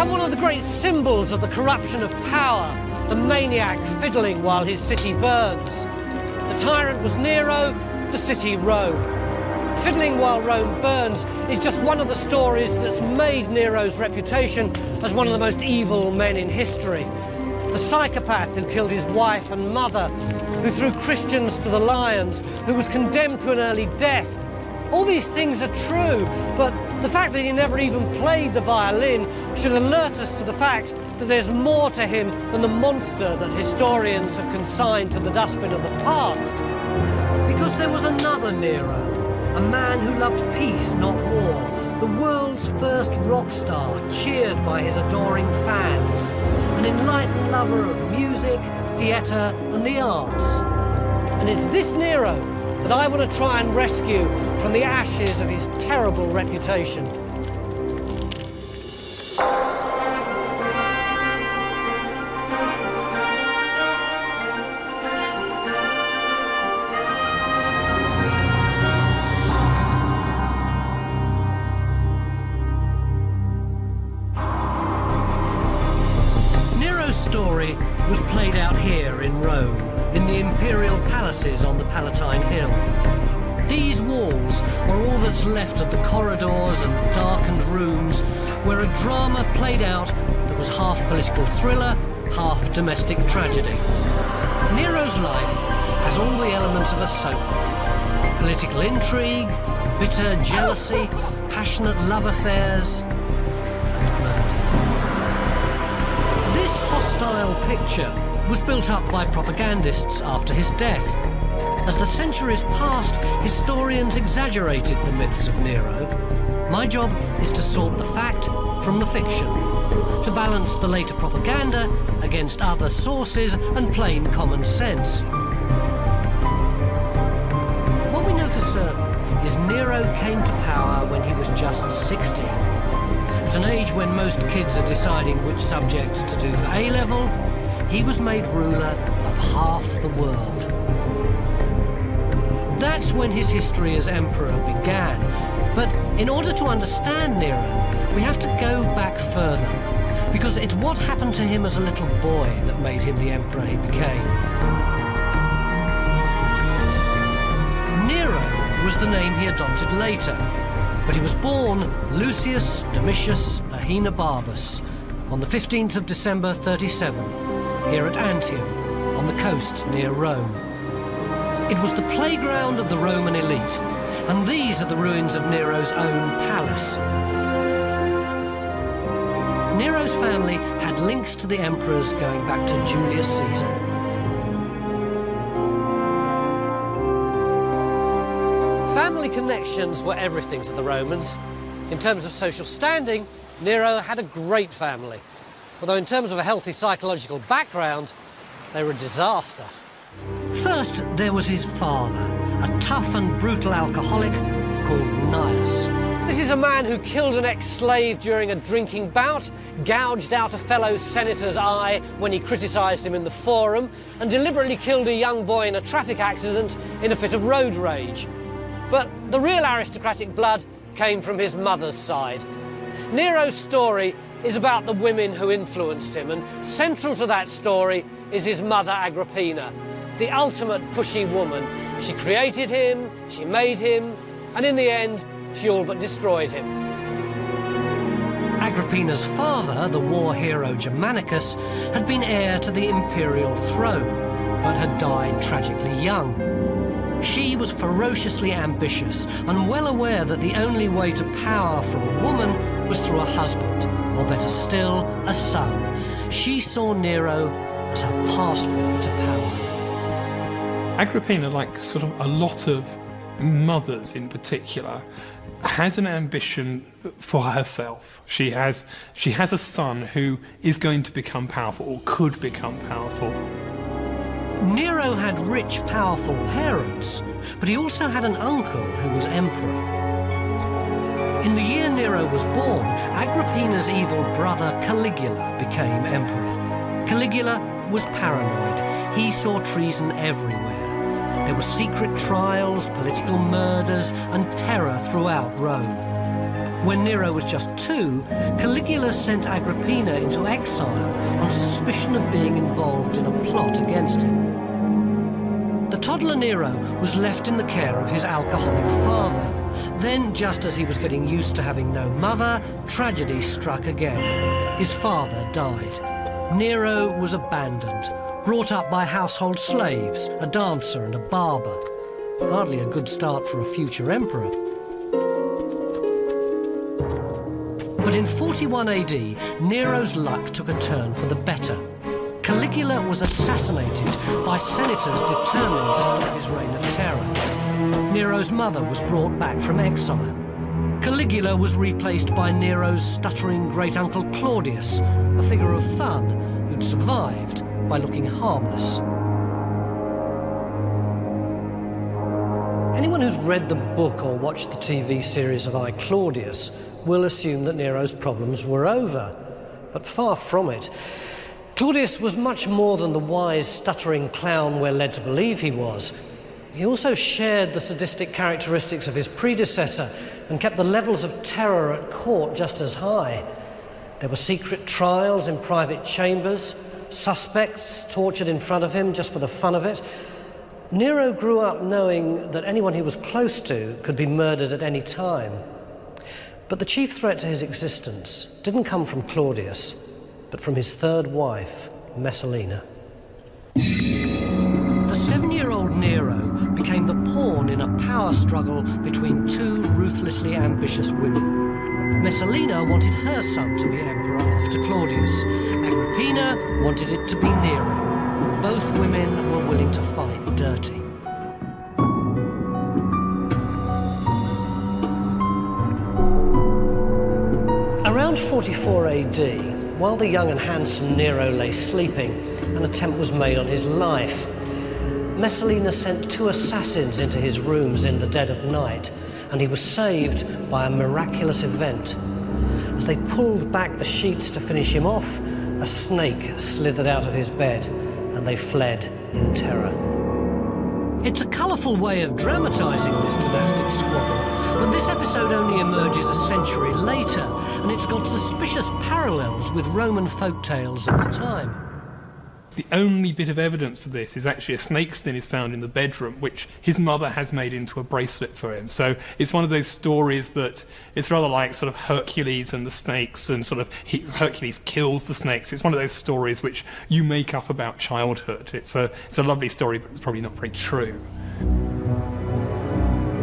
become one of the great symbols of the corruption of power, the maniac fiddling while his city burns. The tyrant was Nero, the city Rome. Fiddling while Rome burns is just one of the stories that's made Nero's reputation as one of the most evil men in history. The psychopath who killed his wife and mother, who threw Christians to the lions, who was condemned to an early death. All these things are true, but the fact that he never even played the violin should alert us to the fact that there's more to him than the monster that historians have consigned to the dustbin of the past. Because there was another Nero, a man who loved peace, not war, the world's first rock star, cheered by his adoring fans, an enlightened lover of music, theatre and the arts. And it's this Nero that I want to try and rescue from the ashes of his terrible reputation. Nero's story was played out here in Rome, in the imperial palaces on the Palatine Hill. These walls are all that's left of the corridors and darkened rooms where a drama played out that was half political thriller, half domestic tragedy. Nero's life has all the elements of a soap opera. Political intrigue, bitter jealousy, passionate love affairs, and murder. This hostile picture was built up by propagandists after his death. As the centuries passed, historians exaggerated the myths of Nero. My job is to sort the fact from the fiction, to balance the later propaganda against other sources and plain common sense. What we know for certain is Nero came to power when he was just 16. At an age when most kids are deciding which subjects to do for A-level, he was made ruler of half the world. That's when his history as emperor began. But in order to understand Nero, we have to go back further, because it's what happened to him as a little boy that made him the emperor he became. Nero was the name he adopted later, but he was born Lucius Domitius Ahenobarbus on the 15th of December 37, here at Antium, on the coast near Rome. It was the playground of the Roman elite, and these are the ruins of Nero's own palace. Nero's family had links to the emperors going back to Julius Caesar. Family connections were everything to the Romans. In terms of social standing, Nero had a great family. Although in terms of a healthy psychological background, they were a disaster. First, there was his father, a tough and brutal alcoholic called Gnaeus. This is a man who killed an ex-slave during a drinking bout, gouged out a fellow senator's eye when he criticised him in the forum, and deliberately killed a young boy in a traffic accident in a fit of road rage. But the real aristocratic blood came from his mother's side. Nero's story is about the women who influenced him, and central to that story is his mother Agrippina, the ultimate pushy woman. She created him, she made him, and in the end, she all but destroyed him. Agrippina's father, the war hero Germanicus, had been heir to the imperial throne, but had died tragically young. She was ferociously ambitious and well aware that the only way to power for a woman was through a husband, or better still, a son. She saw Nero as her passport to power. Agrippina, like sort of a lot of mothers in particular, has an ambition for herself. She has a son who is going to become powerful, or could become powerful. Nero had rich, powerful parents, but he also had an uncle who was emperor. In the year Nero was born, Agrippina's evil brother Caligula became emperor. Caligula was paranoid. He saw treason everywhere. There were secret trials, political murders, and terror throughout Rome. When Nero was just 2, Caligula sent Agrippina into exile on suspicion of being involved in a plot against him. The toddler Nero was left in the care of his alcoholic father. Then, just as he was getting used to having no mother, tragedy struck again. His father died. Nero was abandoned, brought up by household slaves, a dancer and a barber. Hardly a good start for a future emperor. But in 41 AD, Nero's luck took a turn for the better. Caligula was assassinated by senators determined to stop his reign of terror. Nero's mother was brought back from exile. Caligula was replaced by Nero's stuttering great-uncle Claudius, a figure of fun who'd survived by looking harmless. Anyone who's read the book or watched the TV series of I, Claudius will assume that Nero's problems were over, but far from it. Claudius was much more than the wise, stuttering clown we're led to believe he was. He also shared the sadistic characteristics of his predecessor and kept the levels of terror at court just as high. There were secret trials in private chambers, suspects tortured in front of him just for the fun of it. Nero grew up knowing that anyone he was close to could be murdered at any time. But the chief threat to his existence didn't come from Claudius, but from his third wife, Messalina. The 7-year-old Nero became the pawn in a power struggle between 2 ruthlessly ambitious women. Messalina wanted her son to be emperor after Claudius. Agrippina wanted it to be Nero. Both women were willing to fight dirty. Around 44 AD, while the young and handsome Nero lay sleeping, an attempt was made on his life. Messalina sent 2 assassins into his rooms in the dead of night, and he was saved by a miraculous event. As they pulled back the sheets to finish him off, a snake slithered out of his bed, and they fled in terror. It's a colourful way of dramatising this dynastic squabble, but this episode only emerges a century later, and it's got suspicious parallels with Roman folk tales at the time. The only bit of evidence for this is actually a snakeskin is found in the bedroom, which his mother has made into a bracelet for him. So it's one of those stories that it's rather like sort of Hercules and the snakes, and sort of Hercules kills the snakes. It's one of those stories which you make up about childhood. It's a lovely story, but it's probably not very true.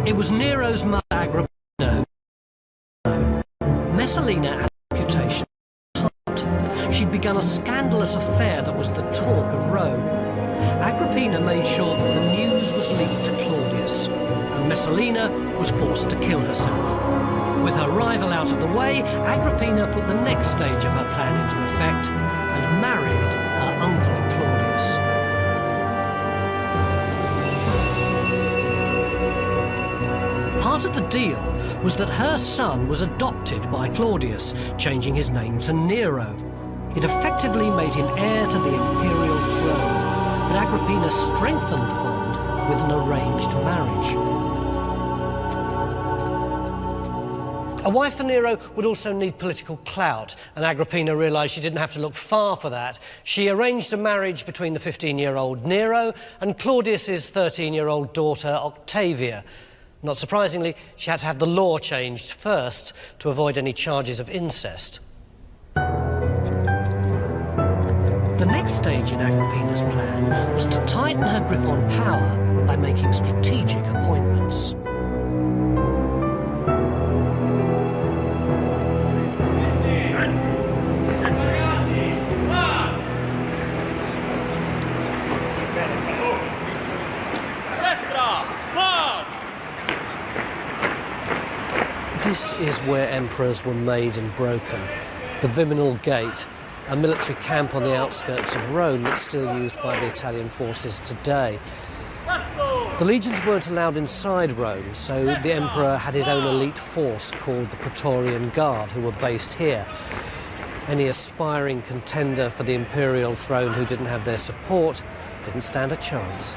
It was Nero's mother, Agrippina, who Messalina had a reputation. She'd begun a scandalous affair that was the talk of Rome. Agrippina made sure that the news was leaked to Claudius, and Messalina was forced to kill herself. With her rival out of the way, Agrippina put the next stage of her plan into effect and married her uncle Claudius. Part of the deal was that her son was adopted by Claudius, changing his name to Nero. It effectively made him heir to the imperial throne, but Agrippina strengthened the bond with an arranged marriage. A wife for Nero would also need political clout, and Agrippina realised she didn't have to look far for that. She arranged a marriage between the 15-year-old Nero and Claudius's 13-year-old daughter, Octavia. Not surprisingly, she had to have the law changed first to avoid any charges of incest. The next stage in Agrippina's plan was to tighten her grip on power by making strategic appointments. This is where emperors were made and broken. The Viminal Gate, a military camp on the outskirts of Rome that's still used by the Italian forces today. The legions weren't allowed inside Rome, so the emperor had his own elite force called the Praetorian Guard, who were based here. Any aspiring contender for the imperial throne who didn't have their support didn't stand a chance.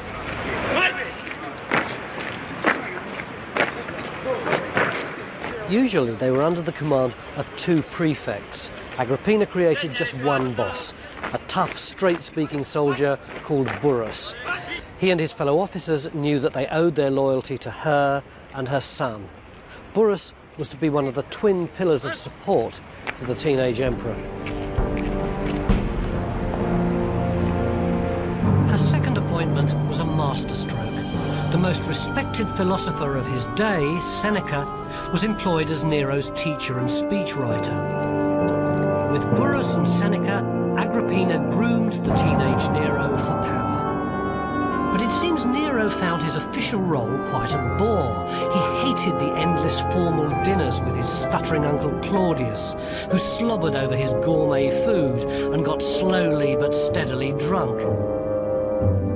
Usually they were under the command of 2 prefects. Agrippina created just one boss, a tough, straight-speaking soldier called Burrus. He and his fellow officers knew that they owed their loyalty to her and her son. Burrus was to be one of the twin pillars of support for the teenage emperor. Her second appointment was a masterstroke. The most respected philosopher of his day, Seneca, was employed as Nero's teacher and speechwriter. With Burrus and Seneca, Agrippina groomed the teenage Nero for power. But it seems Nero found his official role quite a bore. He hated the endless formal dinners with his stuttering uncle Claudius, who slobbered over his gourmet food and got slowly but steadily drunk.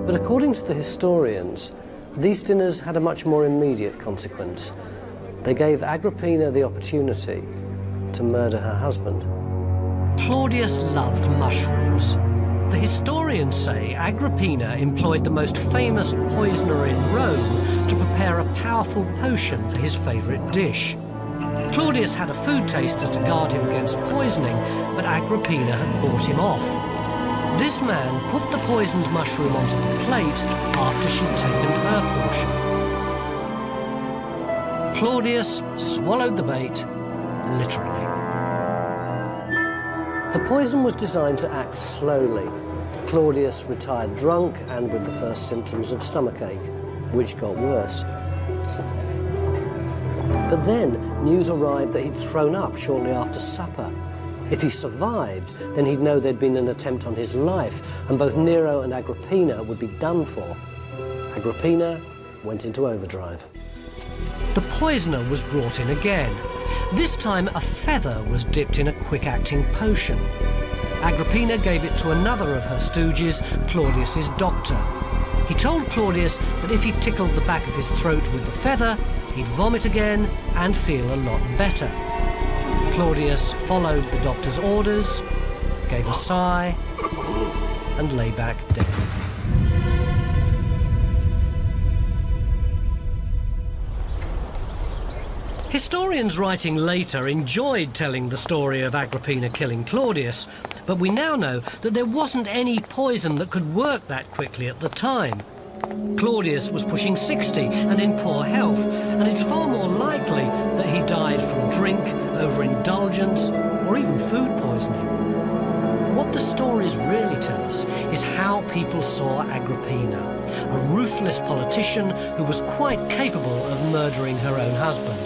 But according to the historians, these dinners had a much more immediate consequence. They gave Agrippina the opportunity to murder her husband. Claudius loved mushrooms. The historians say Agrippina employed the most famous poisoner in Rome to prepare a powerful potion for his favourite dish. Claudius had a food taster to guard him against poisoning, but Agrippina had bought him off. This man put the poisoned mushroom onto the plate after she'd taken her portion. Claudius swallowed the bait, literally. The poison was designed to act slowly. Claudius retired drunk and with the first symptoms of stomachache, which got worse. But then news arrived that he'd thrown up shortly after supper. If he survived, then he'd know there'd been an attempt on his life, and both Nero and Agrippina would be done for. Agrippina went into overdrive. The poisoner was brought in again. This time a feather was dipped in a quick-acting potion. Agrippina gave it to another of her stooges, Claudius's doctor. He told Claudius that if he tickled the back of his throat with the feather, he'd vomit again and feel a lot better. Claudius followed the doctor's orders, gave a sigh, and lay back dead. Historians writing later enjoyed telling the story of Agrippina killing Claudius, but we now know that there wasn't any poison that could work that quickly at the time. Claudius was pushing 60 and in poor health, and it's far more likely that he died from drink, overindulgence, or even food poisoning. What the stories really tell us is how people saw Agrippina, a ruthless politician who was quite capable of murdering her own husband.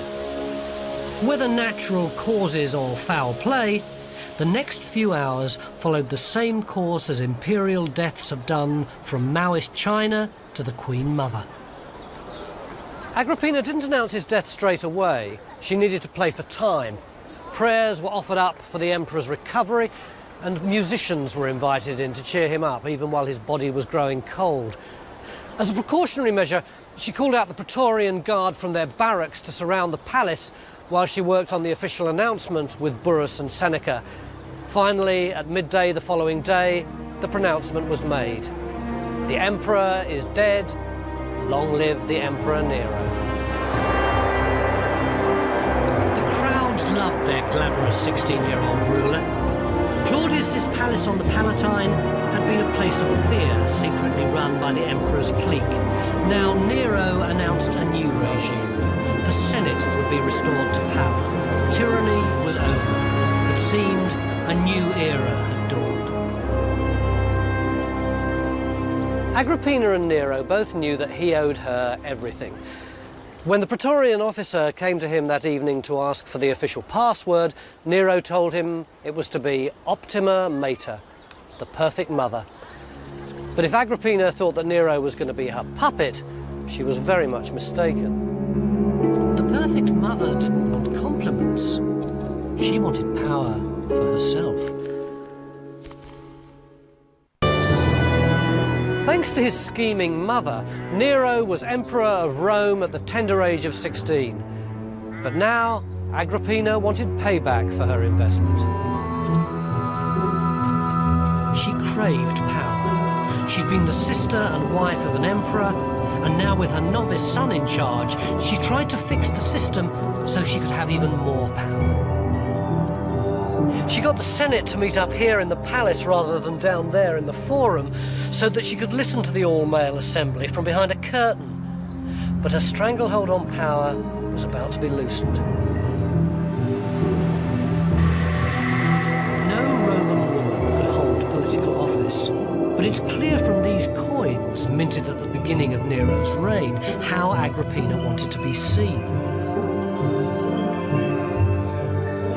Whether natural causes or foul play, the next few hours followed the same course as imperial deaths have done from Maoist China to the Queen Mother. Agrippina didn't announce his death straight away. She needed to play for time. Prayers were offered up for the emperor's recovery, and musicians were invited in to cheer him up, even while his body was growing cold. As a precautionary measure, she called out the Praetorian Guard from their barracks to surround the palace while she worked on the official announcement with Burrus and Seneca. Finally, at midday the following day, the pronouncement was made. The emperor is dead. Long live the Emperor Nero. The crowds loved their glamorous 16-year-old ruler. Claudius's palace on the Palatine had been a place of fear, secretly run by the emperor's clique. Now Nero announced a new regime. The Senate would be restored to power. Tyranny was over. It seemed a new era had dawned. Agrippina and Nero both knew that he owed her everything. When the Praetorian officer came to him that evening to ask for the official password, Nero told him it was to be Optima Mater, the perfect mother. But if Agrippina thought that Nero was going to be her puppet, she was very much mistaken. The perfect mother didn't want compliments. She wanted power for herself. Thanks to his scheming mother, Nero was emperor of Rome at the tender age of 16. But now, Agrippina wanted payback for her investment. She craved power. She'd been the sister and wife of an emperor, and now with her novice son in charge, she tried to fix the system so she could have even more power. She got the Senate to meet up here in the palace rather than down there in the forum, so that she could listen to the all-male assembly from behind a curtain. But her stranglehold on power was about to be loosened. No Roman woman could hold political office, but it's clear from these coins, minted at the beginning of Nero's reign, how Agrippina wanted to be seen.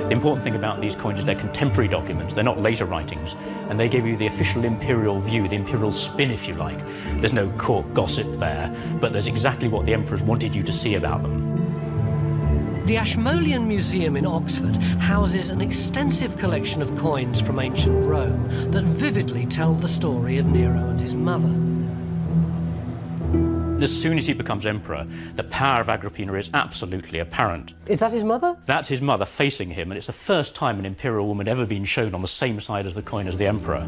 The important thing about these coins is they're contemporary documents, they're not later writings, and they give you the official imperial view, the imperial spin, if you like. There's no court gossip there, but there's exactly what the emperors wanted you to see about them. The Ashmolean Museum in Oxford houses an extensive collection of coins from ancient Rome that vividly tell the story of Nero and his mother. As soon as he becomes emperor, the power of Agrippina is absolutely apparent. Is that his mother? That's his mother facing him, and it's the first time an imperial woman ever been shown on the same side of the coin as the emperor.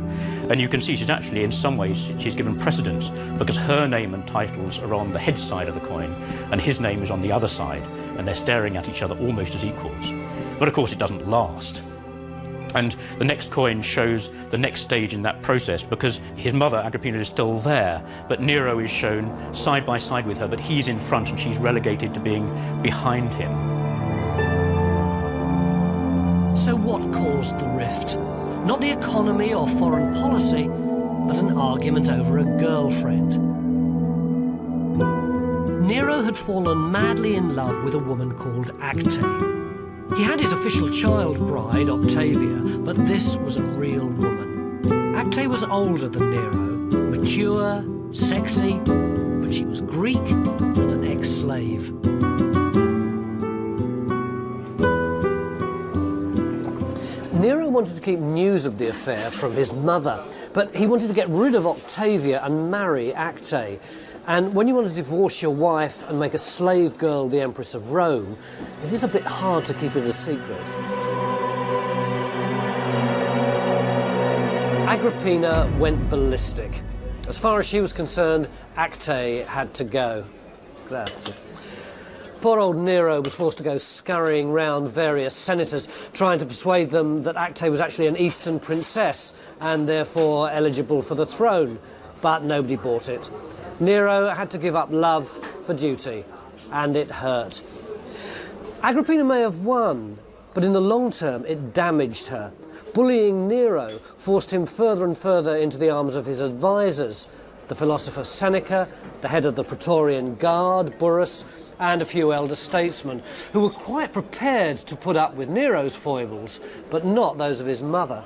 And you can see she's actually, in some ways, she's given precedence, because her name and titles are on the head side of the coin, and his name is on the other side, and they're staring at each other almost as equals. But of course it doesn't last. And the next coin shows the next stage in that process, because his mother, Agrippina, is still there, but Nero is shown side by side with her, but he's in front and she's relegated to being behind him. So what caused the rift? Not the economy or foreign policy, but an argument over a girlfriend. Nero had fallen madly in love with a woman called Acte. He had his official child bride, Octavia, but this was a real woman. Acte was older than Nero, mature, sexy, but she was Greek and an ex-slave. Nero wanted to keep news of the affair from his mother, but he wanted to get rid of Octavia and marry Acte. And when you want to divorce your wife and make a slave girl the Empress of Rome, it is a bit hard to keep it a secret. Agrippina went ballistic. As far as she was concerned, Acte had to go. Grazie. Poor old Nero was forced to go scurrying round various senators, trying to persuade them that Acte was actually an Eastern princess and therefore eligible for the throne. But nobody bought it. Nero had to give up love for duty, and it hurt. Agrippina may have won, but in the long term it damaged her. Bullying Nero forced him further and further into the arms of his advisors, the philosopher Seneca, the head of the Praetorian Guard, Burrus, and a few elder statesmen, who were quite prepared to put up with Nero's foibles, but not those of his mother.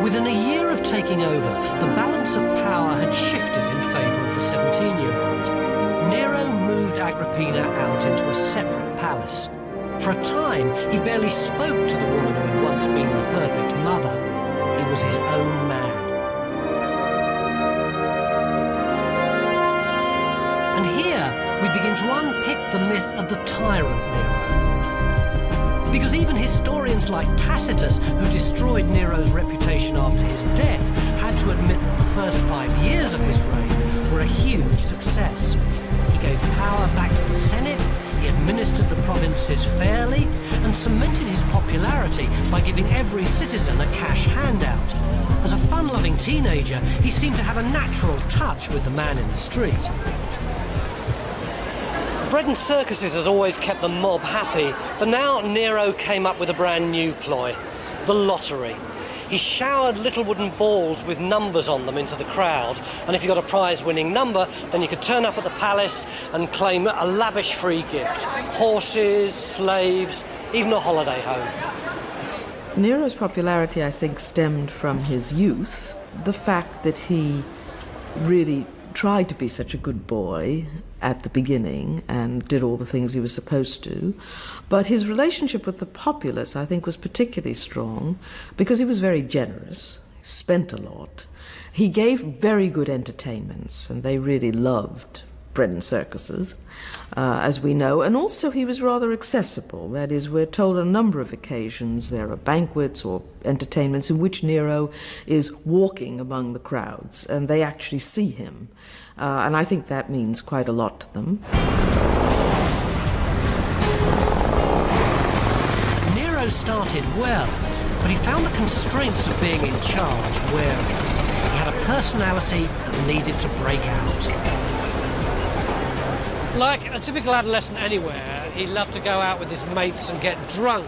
Within a year of taking over, the balance of power had shifted in favour of the 17-year-old. Nero moved Agrippina out into a separate palace. For a time, he barely spoke to the woman who had once been the perfect mother. He was his own man. And here, we begin to unpick the myth of the tyrant Nero. Because even historians like Tacitus, who destroyed Nero's reputation after his death, had to admit that the first 5 years of his reign were a huge success. He gave power back to the Senate, he administered the provinces fairly, and cemented his popularity by giving every citizen a cash handout. As a fun-loving teenager, he seemed to have a natural touch with the man in the street. Bread and circuses has always kept the mob happy, but now Nero came up with a brand new ploy, the lottery. He showered little wooden balls with numbers on them into the crowd, and if you got a prize-winning number, then you could turn up at the palace and claim a lavish free gift. Horses, slaves, even a holiday home. Nero's popularity, I think, stemmed from his youth, the fact that he really tried to be such a good boy at the beginning and did all the things he was supposed to. But his relationship with the populace, I think, was particularly strong because he was very generous, he spent a lot. He gave very good entertainments, and they really loved bread and circuses, as we know, and also he was rather accessible. That is, we're told on a number of occasions there are banquets or entertainments in which Nero is walking among the crowds, and they actually see him. And I think that means quite a lot to them. Nero started well, but he found the constraints of being in charge wearing. He had a personality that needed to break out. Like a typical adolescent anywhere, he loved to go out with his mates and get drunk,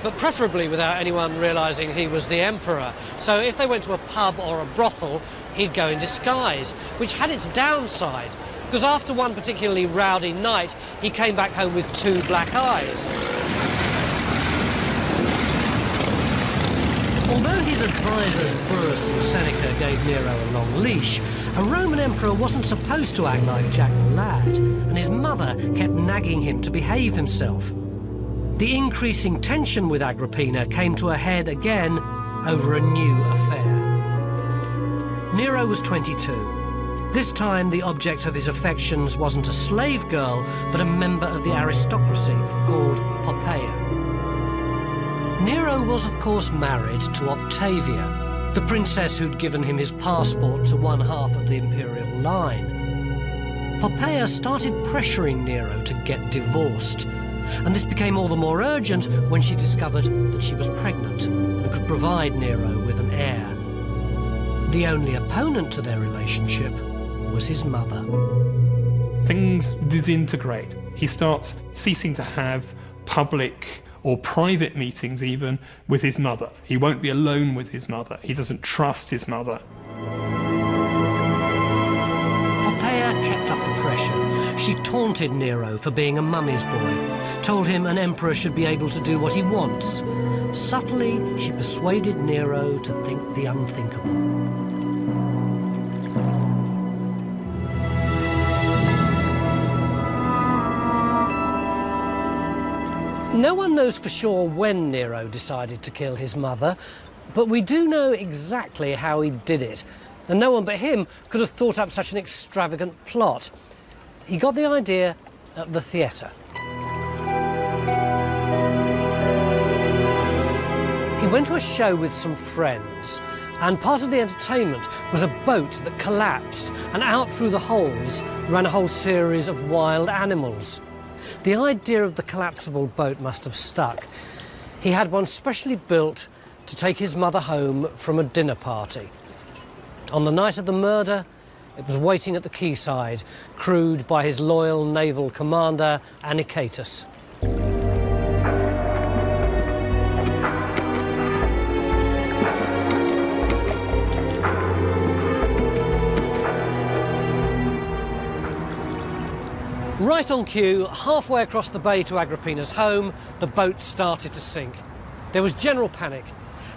but preferably without anyone realising he was the emperor. So if they went to a pub or a brothel, he'd go in disguise, which had its downside, because after one particularly rowdy night, he came back home with 2 black eyes. Although his advisors Burrus and Seneca gave Nero a long leash, a Roman emperor wasn't supposed to act like Jack the Lad, and his mother kept nagging him to behave himself. The increasing tension with Agrippina came to a head again over a new affair. Nero was 22. This time the object of his affections wasn't a slave girl, but a member of the aristocracy called Poppaea. Nero was, of course, married to Octavia, the princess who'd given him his passport to one half of the imperial line. Poppaea started pressuring Nero to get divorced, and this became all the more urgent when she discovered that she was pregnant and could provide Nero with an heir. The only opponent to their relationship was his mother. Things disintegrate. He starts ceasing to have public or private meetings even with his mother. He won't be alone with his mother. He doesn't trust his mother. Poppaea kept up the pressure. She taunted Nero for being a mummy's boy, told him an emperor should be able to do what he wants. Subtly, she persuaded Nero to think the unthinkable. No one knows for sure when Nero decided to kill his mother, but we do know exactly how he did it, and no one but him could have thought up such an extravagant plot. He got the idea at the theatre. He went to a show with some friends, and part of the entertainment was a boat that collapsed, and out through the holes ran a whole series of wild animals. The idea of the collapsible boat must have stuck. He had one specially built to take his mother home from a dinner party. On the night of the murder, it was waiting at the quayside, crewed by his loyal naval commander, Anicetus. Right on cue, halfway across the bay to Agrippina's home, the boat started to sink. There was general panic,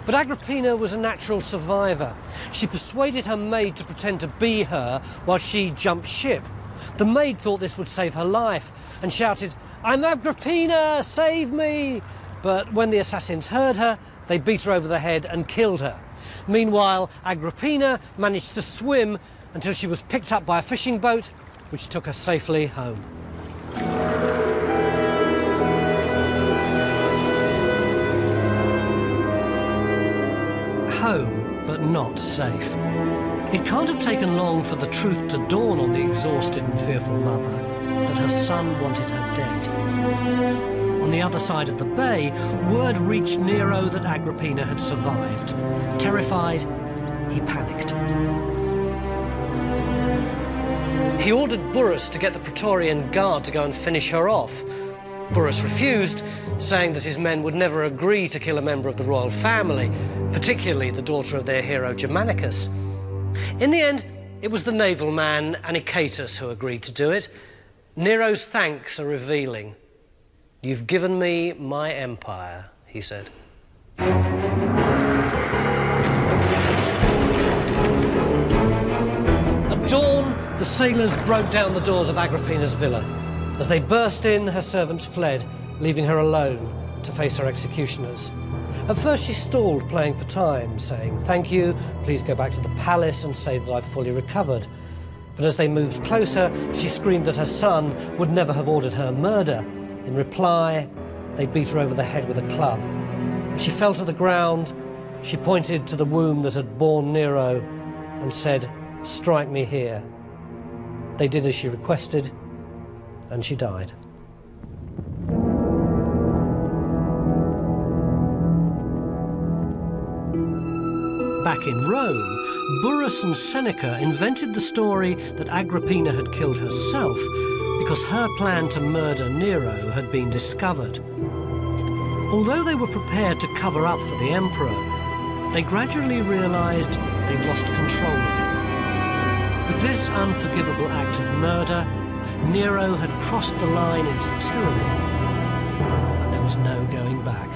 but Agrippina was a natural survivor. She persuaded her maid to pretend to be her while she jumped ship. The maid thought this would save her life and shouted, "I'm Agrippina, save me!" But when the assassins heard her, they beat her over the head and killed her. Meanwhile, Agrippina managed to swim until she was picked up by a fishing boat, which took her safely home. Home, but not safe. It can't have taken long for the truth to dawn on the exhausted and fearful mother that her son wanted her dead. On the other side of the bay, word reached Nero that Agrippina had survived. Terrified, he panicked. He ordered Burrus to get the Praetorian Guard to go and finish her off. Burrus refused, saying that his men would never agree to kill a member of the royal family, particularly the daughter of their hero Germanicus. In the end, it was the naval man Anicetus who agreed to do it. Nero's thanks are revealing. "You've given me my empire," he said. At dawn, the sailors broke down the doors of Agrippina's villa. As they burst in, her servants fled, leaving her alone to face her executioners. At first she stalled, playing for time, saying, "Thank you, please go back to the palace and say that I've fully recovered." But as they moved closer, she screamed that her son would never have ordered her murder. In reply, they beat her over the head with a club. She fell to the ground. She pointed to the womb that had borne Nero and said, "Strike me here." They did as she requested, and she died. Back in Rome, Burrus and Seneca invented the story that Agrippina had killed herself because her plan to murder Nero had been discovered. Although they were prepared to cover up for the emperor, they gradually realized they'd lost control of him. With this unforgivable act of murder, Nero had crossed the line into tyranny, and there was no going back.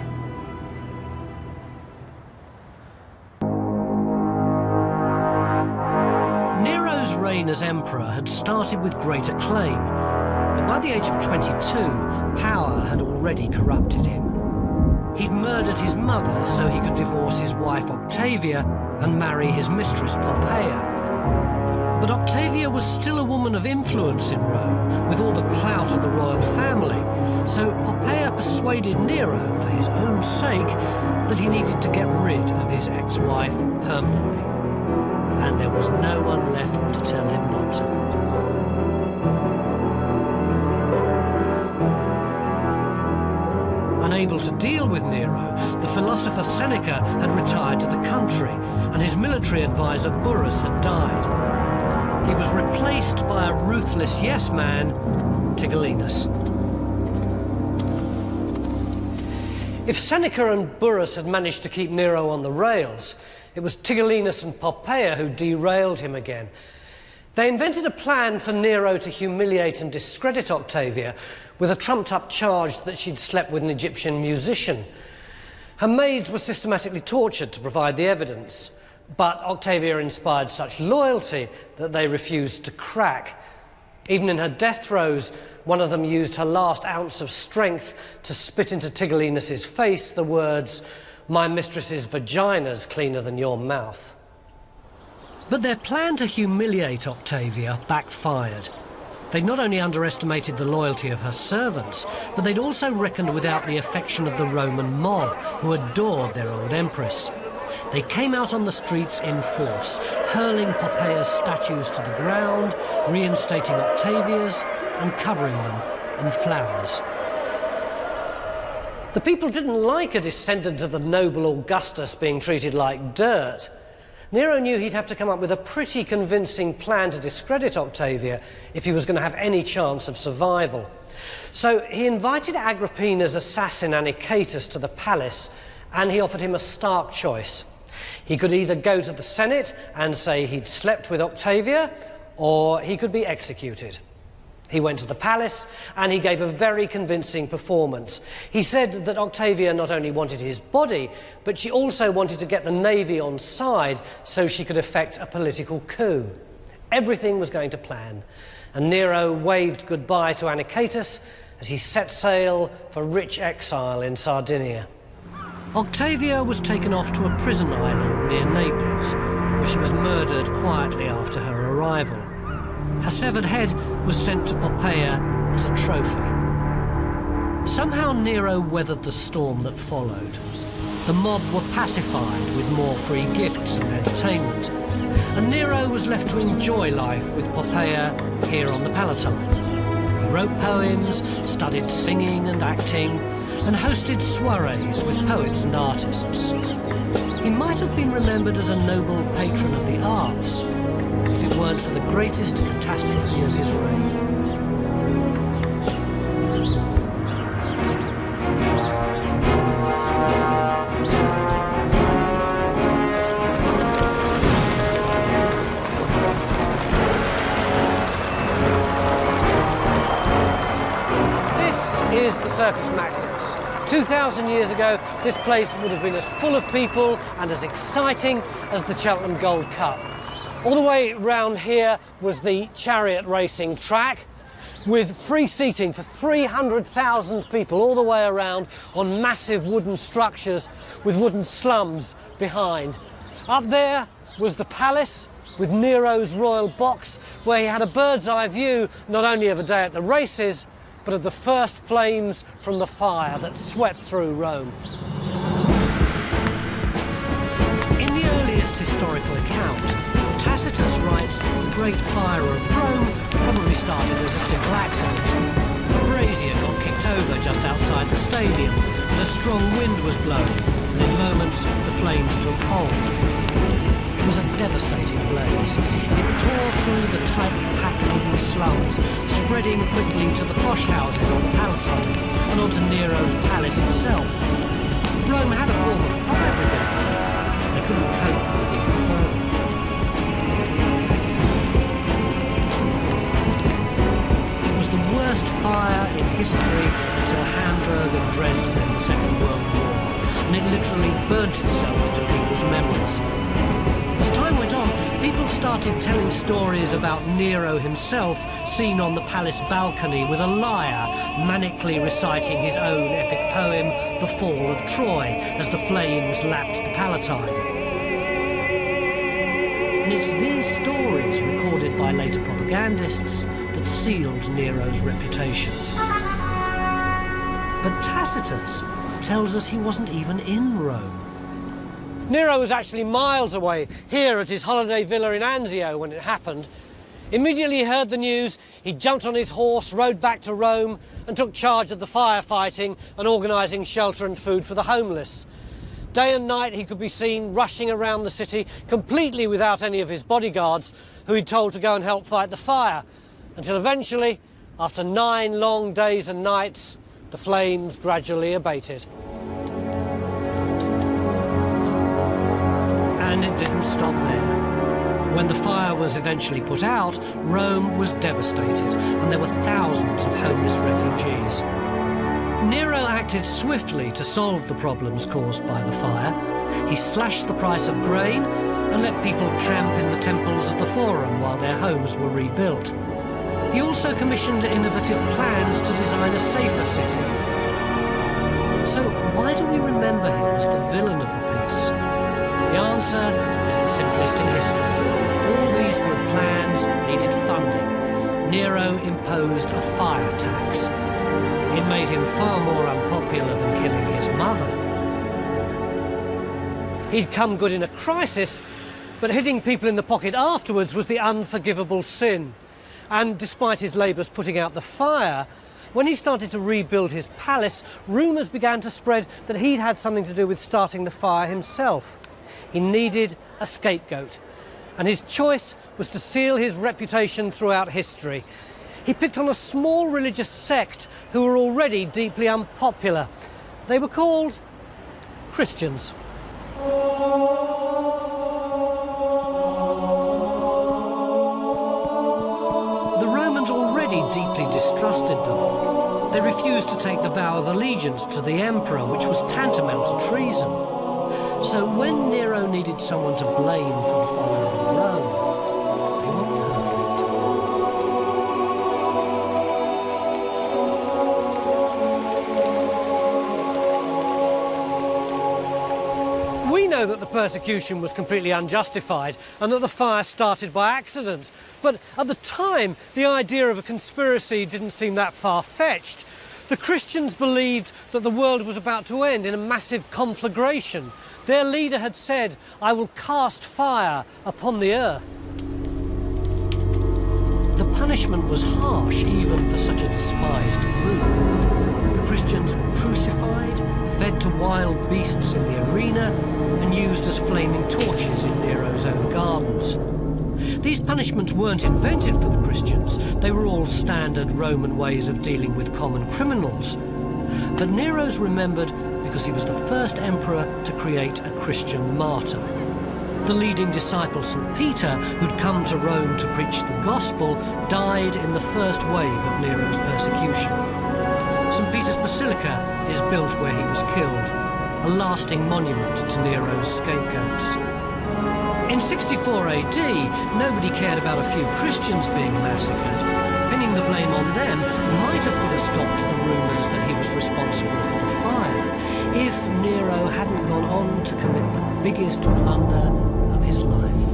Nero's reign as emperor had started with great acclaim, but by the age of 22, power had already corrupted him. He'd murdered his mother so he could divorce his wife Octavia and marry his mistress Poppaea. But Octavia was still a woman of influence in Rome, with all the clout of the royal family, so Poppaea persuaded Nero, for his own sake, that he needed to get rid of his ex-wife permanently. And there was no one left to tell him not to. Unable to deal with Nero, the philosopher Seneca had retired to the country, and his military advisor Burrus had died. He was replaced by a ruthless yes-man, Tigellinus. If Seneca and Burrus had managed to keep Nero on the rails, it was Tigellinus and Poppaea who derailed him again. They invented a plan for Nero to humiliate and discredit Octavia with a trumped-up charge that she'd slept with an Egyptian musician. Her maids were systematically tortured to provide the evidence, but Octavia inspired such loyalty that they refused to crack. Even in her death throes, one of them used her last ounce of strength to spit into Tigellinus's face the words, "My mistress's vagina's cleaner than your mouth." But their plan to humiliate Octavia backfired. They'd not only underestimated the loyalty of her servants, but they'd also reckoned without the affection of the Roman mob, who adored their old empress. They came out on the streets in force, hurling Poppaea's statues to the ground, reinstating Octavia's, and covering them in flowers. The people didn't like a descendant of the noble Augustus being treated like dirt. Nero knew he'd have to come up with a pretty convincing plan to discredit Octavia if he was going to have any chance of survival. So he invited Agrippina's assassin Anicetus to the palace, and he offered him a stark choice. He could either go to the Senate and say he'd slept with Octavia, or he could be executed. He went to the palace and he gave a very convincing performance. He said that Octavia not only wanted his body, but she also wanted to get the navy on side so she could effect a political coup. Everything was going to plan, and Nero waved goodbye to Anicetus as he set sail for rich exile in Sardinia. Octavia was taken off to a prison island near Naples, where she was murdered quietly after her arrival. Her severed head was sent to Poppaea as a trophy. Somehow Nero weathered the storm that followed. The mob were pacified with more free gifts and entertainment, and Nero was left to enjoy life with Poppaea here on the Palatine. He wrote poems, studied singing and acting, and hosted soirees with poets and artists. He might have been remembered as a noble patron of the arts, if it weren't for the greatest catastrophe of his reign. This is the Circus Maximus. 2,000 years ago, this place would have been as full of people and as exciting as the Cheltenham Gold Cup. All the way round here was the chariot racing track with free seating for 300,000 people all the way around on massive wooden structures with wooden slums behind. Up there was the palace with Nero's royal box, where he had a bird's eye view not only of a day at the races, but of the first flames from the fire that swept through Rome. In the earliest historical account, Tacitus writes that the Great Fire of Rome probably started as a simple accident. A brazier got kicked over just outside the stadium, and a strong wind was blowing, and in moments the flames took hold. It was a devastating blaze. It tore through the tight-packed wooden slums, spreading quickly to the posh houses on the Palatine and onto Nero's palace itself. Rome had a form of fire brigade. They couldn't cope with the inferno. It was the worst fire in history until Hamburg and Dresden in the Second World War, and it literally burnt itself into people's memories. As time went on, people started telling stories about Nero himself seen on the palace balcony with a lyre, manically reciting his own epic poem, The Fall of Troy, as the flames lapped the Palatine. And it's these stories, recorded by later propagandists, that sealed Nero's reputation. But Tacitus tells us he wasn't even in Rome. Nero was actually miles away, here at his holiday villa in Anzio when it happened. Immediately he heard the news, he jumped on his horse, rode back to Rome and took charge of the firefighting and organising shelter and food for the homeless. Day and night he could be seen rushing around the city, completely without any of his bodyguards, who he'd told to go and help fight the fire, until eventually, after 9 long days and nights, the flames gradually abated. And it didn't stop there. When the fire was eventually put out, Rome was devastated, and there were thousands of homeless refugees. Nero acted swiftly to solve the problems caused by the fire. He slashed the price of grain and let people camp in the temples of the Forum while their homes were rebuilt. He also commissioned innovative plans to design a safer city. So why do we remember him as the villain of the piece? The answer is the simplest in history. All these good plans needed funding. Nero imposed a fire tax. It made him far more unpopular than killing his mother. He'd come good in a crisis, but hitting people in the pocket afterwards was the unforgivable sin. And despite his labours putting out the fire, when he started to rebuild his palace, rumours began to spread that he'd had something to do with starting the fire himself. He needed a scapegoat, and his choice was to seal his reputation throughout history. He picked on a small religious sect who were already deeply unpopular. They were called Christians. The Romans already deeply distrusted them. They refused to take the vow of allegiance to the emperor, which was tantamount to treason. So when Nero needed someone to blame for the fall of Rome, they were perfect. We know that the persecution was completely unjustified and that the fire started by accident. But at the time, the idea of a conspiracy didn't seem that far-fetched. The Christians believed that the world was about to end in a massive conflagration. Their leader had said, "I will cast fire upon the earth." The punishment was harsh even for such a despised group. The Christians were crucified, fed to wild beasts in the arena, and used as flaming torches in Nero's own gardens. These punishments weren't invented for the Christians. They were all standard Roman ways of dealing with common criminals. But Nero's remembered because he was the first emperor to create a Christian martyr. The leading disciple, St. Peter, who'd come to Rome to preach the gospel, died in the first wave of Nero's persecution. St. Peter's Basilica is built where he was killed, a lasting monument to Nero's scapegoats. In 64 AD, nobody cared about a few Christians being massacred. Pinning the blame on them might have put a stop to the rumours that he was responsible for the fire, if Nero hadn't gone on to commit the biggest blunder of his life.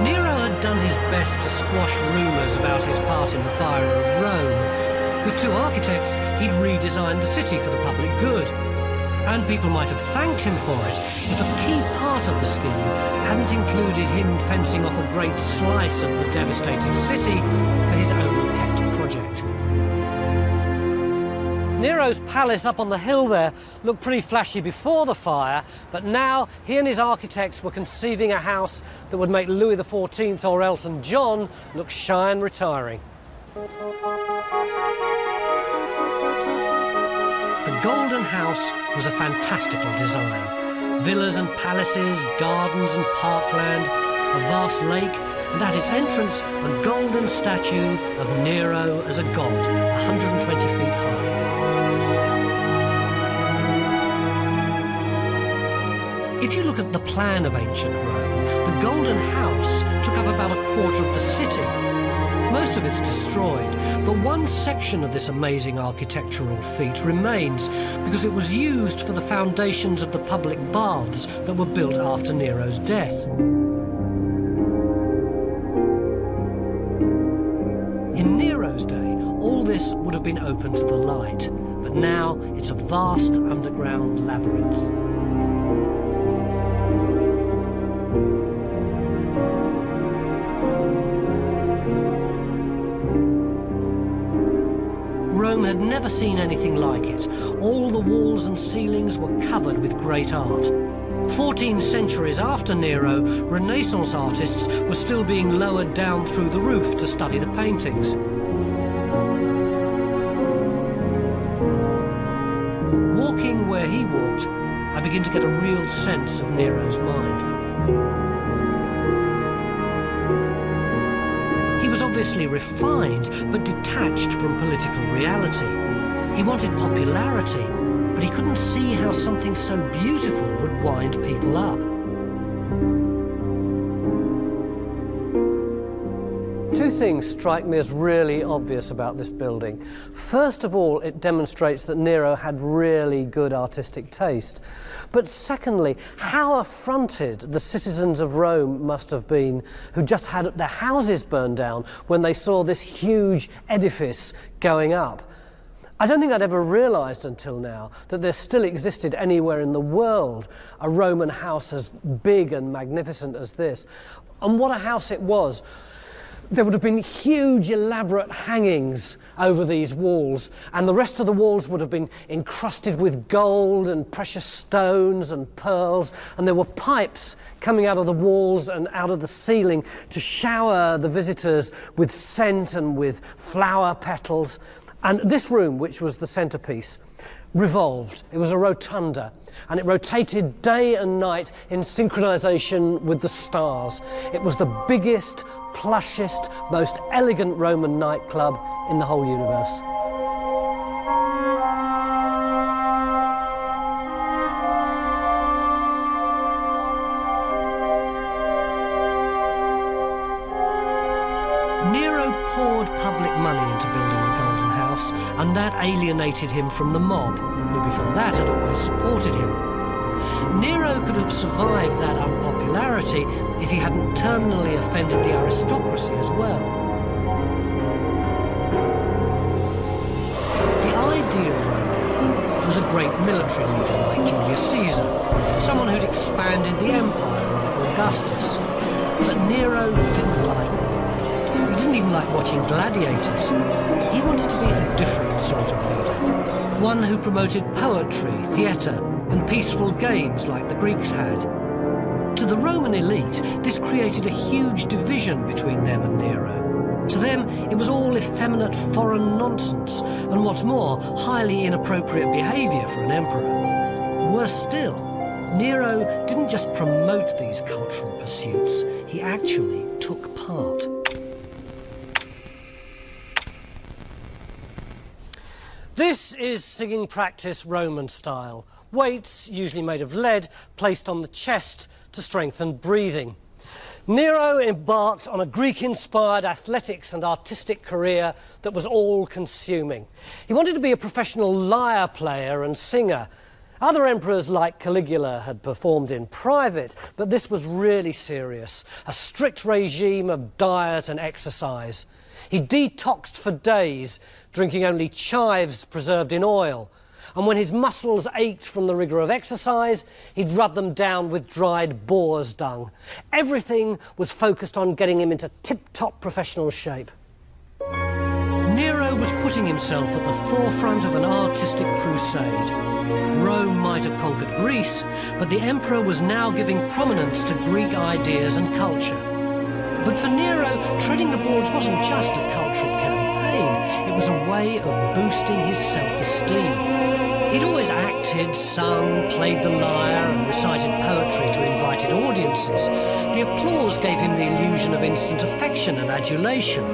Nero had done his best to squash rumours about his part in the fire of Rome. With 2 architects, he'd redesigned the city for the public good. And people might have thanked him for it if a key part of the scheme hadn't included him fencing off a great slice of the devastated city for his own pet project. Nero's palace up on the hill there looked pretty flashy before the fire, but now he and his architects were conceiving a house that would make Louis XIV or Elton John look shy and retiring. The Golden House was a fantastical design. Villas and palaces, gardens and parkland, a vast lake, and at its entrance, a golden statue of Nero as a god, 120 feet high. If you look at the plan of ancient Rome, the Golden House took up about a quarter of the city. Most of it's destroyed, but one section of this amazing architectural feat remains because it was used for the foundations of the public baths that were built after Nero's death. In Nero's day, all this would have been open to the light, but now it's a vast underground labyrinth. Rome had never seen anything like it. All the walls and ceilings were covered with great art. 14 centuries after Nero, Renaissance artists were still being lowered down through the roof to study the paintings. Walking where he walked, I begin to get a real sense of Nero's mind. He was obviously refined, but detached from political reality. He wanted popularity, but he couldn't see how something so beautiful would wind people up. Two things strike me as really obvious about this building. First of all, it demonstrates that Nero had really good artistic taste. But secondly, how affronted the citizens of Rome must have been who just had their houses burned down when they saw this huge edifice going up. I don't think I'd ever realised until now that there still existed anywhere in the world a Roman house as big and magnificent as this. And what a house it was. There would have been huge, elaborate hangings over these walls, and the rest of the walls would have been encrusted with gold and precious stones and pearls, and there were pipes coming out of the walls and out of the ceiling to shower the visitors with scent and with flower petals. And this room, which was the centrepiece, revolved. It was a rotunda, and it rotated day and night in synchronization with the stars. It was the biggest, plushest, most elegant Roman nightclub in the whole universe. Nero poured public money into building the Golden House, and that alienated him from the mob, who before that had always supported him. Nero could have survived that unpopularity if he hadn't terminally offended the aristocracy as well. The ideal Roman emperor was a great military leader like Julius Caesar, someone who'd expanded the empire like Augustus. But Nero didn't like war. He didn't even like watching gladiators. He wanted to be a different sort of leader, one who promoted poetry, theatre, and peaceful games like the Greeks had. To the Roman elite, this created a huge division between them and Nero. To them, it was all effeminate foreign nonsense, and what's more, highly inappropriate behaviour for an emperor. Worse still, Nero didn't just promote these cultural pursuits, he actually took part. This is singing practice Roman style. Weights, usually made of lead, placed on the chest to strengthen breathing. Nero embarked on a Greek-inspired athletics and artistic career that was all-consuming. He wanted to be a professional lyre player and singer, Other emperors like Caligula had performed in private, but this was really serious. A strict regime of diet and exercise. He detoxed for days, drinking only chives preserved in oil. And when his muscles ached from the rigour of exercise, he'd rub them down with dried boar's dung. Everything was focused on getting him into tip-top professional shape. Nero was putting himself at the forefront of an artistic crusade. Rome might have conquered Greece, but the emperor was now giving prominence to Greek ideas and culture. But for Nero, treading the boards wasn't just a cultural campaign, it was a way of boosting his self-esteem. He'd always acted, sung, played the lyre and recited poetry to invited audiences. The applause gave him the illusion of instant affection and adulation.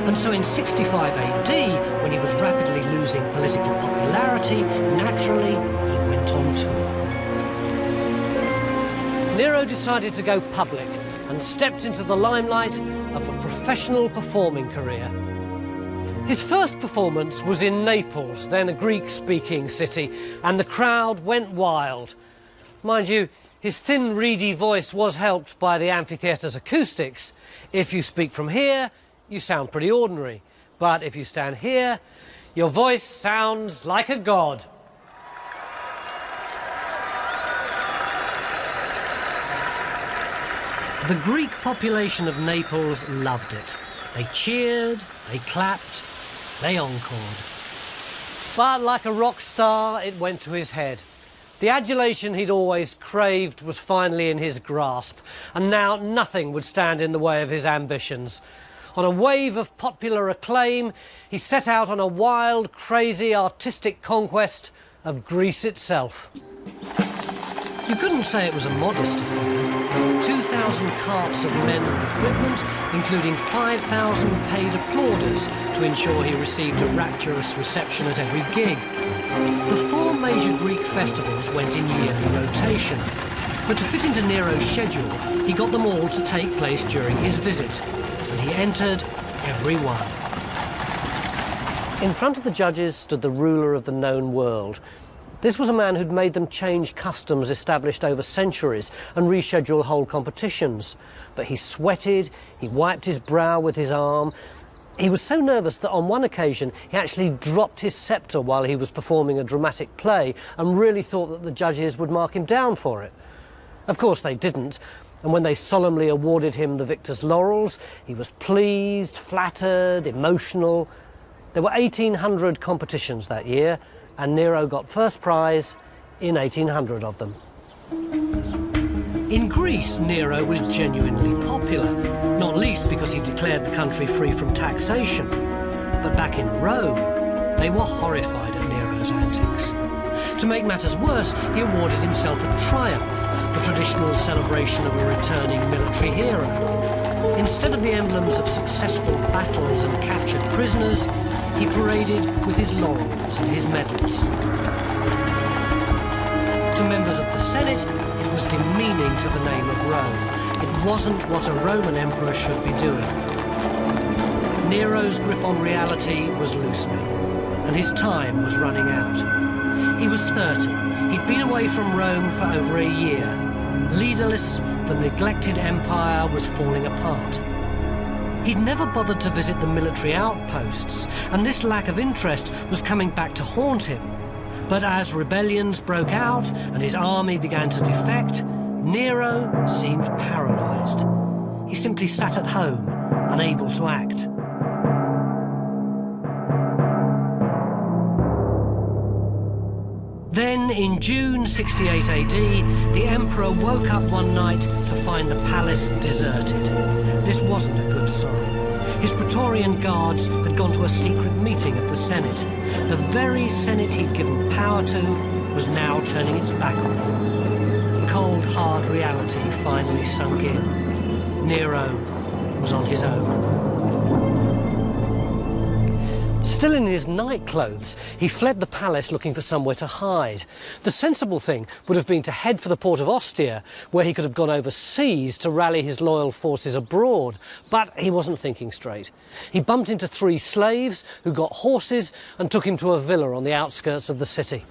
And so in 65 AD, when he was rapidly losing political popularity, naturally, he went on tour. Nero decided to go public and stepped into the limelight of a professional performing career. His first performance was in Naples, then a Greek-speaking city, and the crowd went wild. Mind you, his thin, reedy voice was helped by the amphitheatre's acoustics. If you speak from here, you sound pretty ordinary. But if you stand here, your voice sounds like a god. The Greek population of Naples loved it. They cheered, they clapped, they encored. But like a rock star, it went to his head. The adulation he'd always craved was finally in his grasp, and now nothing would stand in the way of his ambitions. On a wave of popular acclaim, he set out on a wild, crazy, artistic conquest of Greece itself. You couldn't say it was a modest affair. 2,000 carts of men and equipment, including 5,000 paid applauders to ensure he received a rapturous reception at every gig. The 4 major Greek festivals went in yearly rotation, but to fit into Nero's schedule, he got them all to take place during his visit, and he entered every one. In front of the judges stood the ruler of the known world. This was a man who'd made them change customs established over centuries and reschedule whole competitions. But he sweated, he wiped his brow with his arm. He was so nervous that on one occasion he actually dropped his sceptre while he was performing a dramatic play and really thought that the judges would mark him down for it. Of course they didn't, and when they solemnly awarded him the victor's laurels, he was pleased, flattered, emotional. There were 1,800 competitions that year, and Nero got first prize in 1,800 of them. In Greece, Nero was genuinely popular, not least because he declared the country free from taxation. But back in Rome, they were horrified at Nero's antics. To make matters worse, he awarded himself a triumph, the traditional celebration of a returning military hero. Instead of the emblems of successful battles and captured prisoners, he paraded with his laurels and his medals. To members of the Senate, it was demeaning to the name of Rome. It wasn't what a Roman emperor should be doing. Nero's grip on reality was loosening, and his time was running out. He was 30. He'd been away from Rome for over a year. Leaderless, the neglected empire was falling apart. He'd never bothered to visit the military outposts, and this lack of interest was coming back to haunt him. But as rebellions broke out and his army began to defect, Nero seemed paralysed. He simply sat at home, unable to act. Then, in June 68 AD, the emperor woke up one night to find the palace deserted. This wasn't a good sign. His Praetorian guards had gone to a secret meeting at the Senate. The very Senate he'd given power to was now turning its back on him. Cold, hard reality finally sunk in. Nero was on his own. Still in his nightclothes, he fled the palace looking for somewhere to hide. The sensible thing would have been to head for the port of Ostia, where he could have gone overseas to rally his loyal forces abroad. But he wasn't thinking straight. He bumped into 3 slaves who got horses and took him to a villa on the outskirts of the city.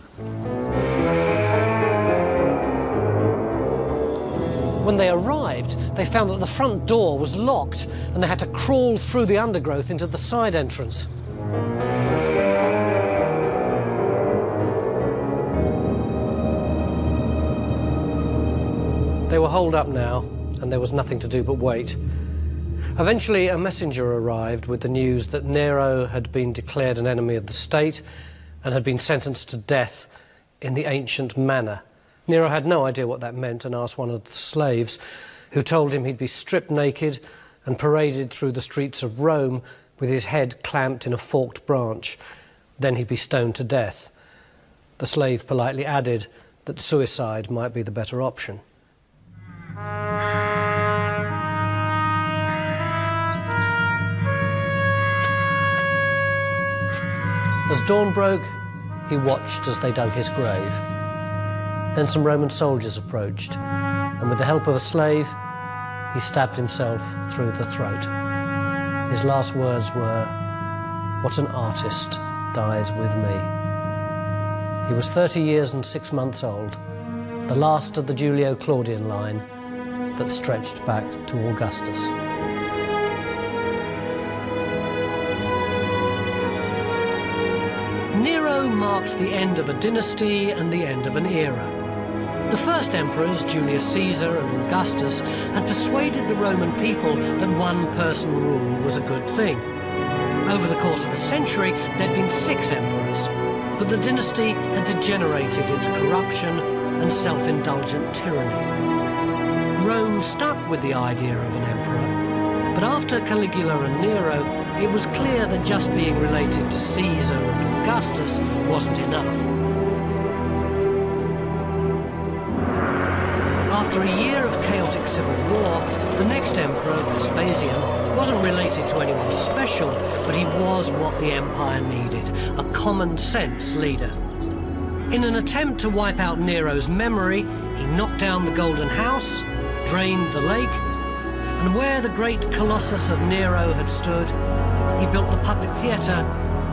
When they arrived, they found that the front door was locked and they had to crawl through the undergrowth into the side entrance. They were holed up now, and there was nothing to do but wait. Eventually, a messenger arrived with the news that Nero had been declared an enemy of the state and had been sentenced to death in the ancient manner. Nero had no idea what that meant and asked one of the slaves, who told him he'd be stripped naked and paraded through the streets of Rome with his head clamped in a forked branch. Then he'd be stoned to death. The slave politely added that suicide might be the better option. As dawn broke, he watched as they dug his grave. Then some Roman soldiers approached, and with the help of a slave, he stabbed himself through the throat. His last words were, "What an artist dies with me." He was 30 years and 6 months old, the last of the Julio-Claudian line that stretched back to Augustus. Nero marked the end of a dynasty and the end of an era. The first emperors, Julius Caesar and Augustus, had persuaded the Roman people that one-person rule was a good thing. Over the course of a century, there'd been 6 emperors, but the dynasty had degenerated into corruption and self-indulgent tyranny. Rome stuck with the idea of an emperor, but after Caligula and Nero, it was clear that just being related to Caesar and Augustus wasn't enough. After a year of chaotic civil war, the next emperor, Vespasian, wasn't related to anyone special, but he was what the empire needed, a common-sense leader. In an attempt to wipe out Nero's memory, he knocked down the Golden House, drained the lake, and where the great colossus of Nero had stood, he built the public theatre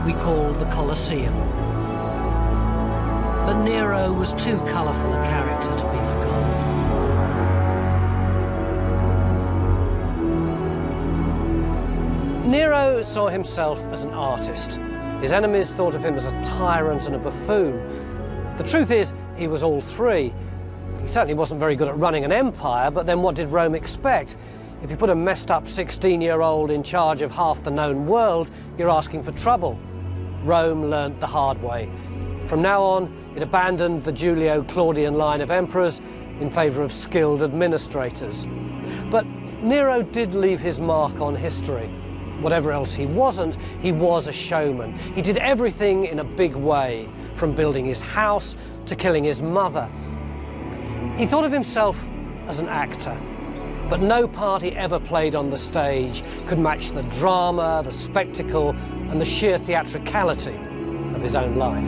we call the Colosseum. But Nero was too colourful a character to be forgotten. Nero saw himself as an artist. His enemies thought of him as a tyrant and a buffoon. The truth is, he was all three. He certainly wasn't very good at running an empire, but then what did Rome expect? If you put a messed-up 16-year-old in charge of half the known world, you're asking for trouble. Rome learnt the hard way. From now on, it abandoned the Julio-Claudian line of emperors in favour of skilled administrators. But Nero did leave his mark on history. Whatever else he wasn't, he was a showman. He did everything in a big way, from building his house to killing his mother. He thought of himself as an actor, but no part he ever played on the stage could match the drama, the spectacle, and the sheer theatricality of his own life.